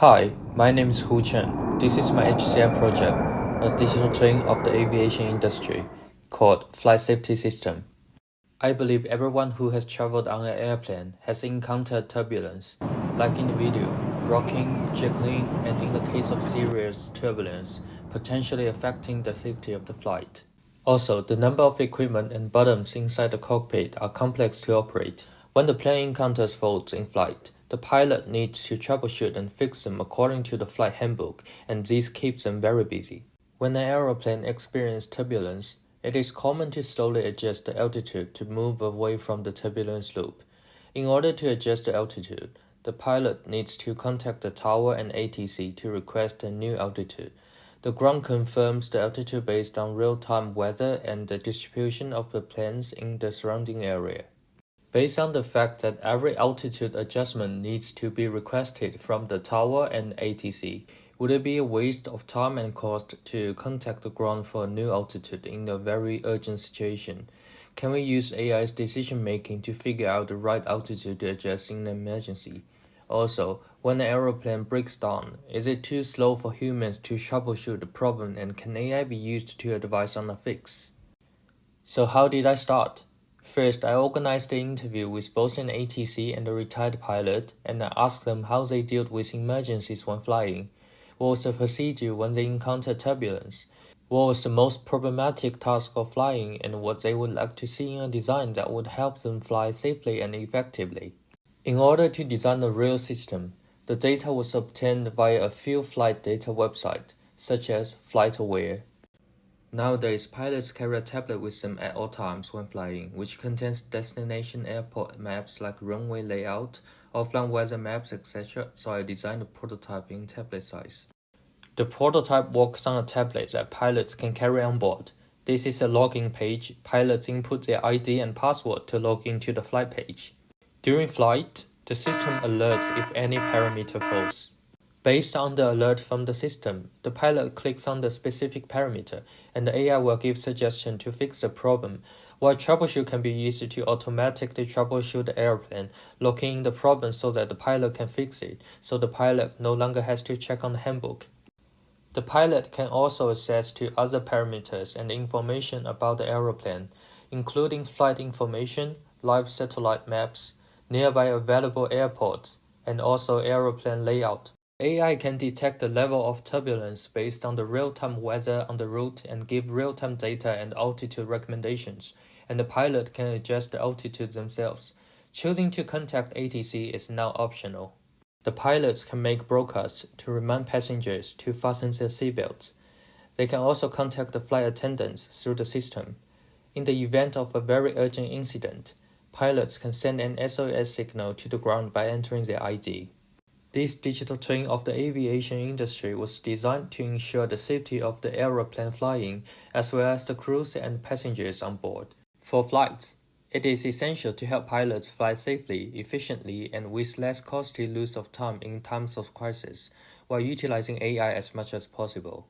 Hi, my name is Chen. This is my HCI project, a digital twin of the aviation industry, called Flight Safety System. I believe everyone who has traveled on an airplane has encountered turbulence, like in the video, rocking, jiggling, and in the case of serious turbulence, potentially affecting the safety of the flight. Also, the number of equipment and buttons inside the cockpit are complex to operate. When the plane encounters faults in flight, the pilot needs to troubleshoot and fix them according to the flight handbook, and this keeps them very busy. When an aeroplane experiences turbulence, it is common to slowly adjust the altitude to move away from the turbulence loop. In order to adjust the altitude, the pilot needs to contact the tower and ATC to request a new altitude. The ground confirms the altitude based on real-time weather and the distribution of the planes in the surrounding area. Based on the fact that every altitude adjustment needs to be requested from the tower and ATC, would it be a waste of time and cost to contact the ground for a new altitude in a very urgent situation? Can we use AI's decision-making to figure out the right altitude to adjust in an emergency? Also, when an aeroplane breaks down, is it too slow for humans to troubleshoot the problem, and can AI be used to advise on a fix? So how did I start? First, I organized the interview with both an ATC and a retired pilot, and I asked them how they dealt with emergencies when flying. What was the procedure when they encountered turbulence? What was the most problematic task of flying, and what they would like to see in a design that would help them fly safely and effectively. In order to design a real system, the data was obtained via a few flight data websites, such as FlightAware. Nowadays, pilots carry a tablet with them at all times when flying, which contains destination airport maps like runway layout, offline weather maps, etc., so I designed a prototype in tablet size. The prototype works on a tablet that pilots can carry on board. This is a login page. Pilots input their ID and password to log into the flight page. During flight, the system alerts if any parameter falls. Based on the alert from the system, the pilot clicks on the specific parameter, and the AI will give suggestions to fix the problem, while troubleshoot can be used to automatically troubleshoot the airplane, locking in the problem so that the pilot can fix it, so the pilot no longer has to check on the handbook. The pilot can also access to other parameters and information about the aeroplane, including flight information, live satellite maps, nearby available airports, and also aeroplane layout. AI can detect the level of turbulence based on the real-time weather on the route and give real-time data and altitude recommendations, and the pilot can adjust the altitude themselves. Choosing to contact ATC is now optional. The pilots can make broadcasts to remind passengers to fasten their seatbelts. They can also contact the flight attendants through the system. In the event of a very urgent incident, pilots can send an SOS signal to the ground by entering their ID. This digital twin of the aviation industry was designed to ensure the safety of the aeroplane flying, as well as the crews and passengers on board. For flights, it is essential to help pilots fly safely, efficiently, and with less costly loss of time in times of crisis, while utilizing AI as much as possible.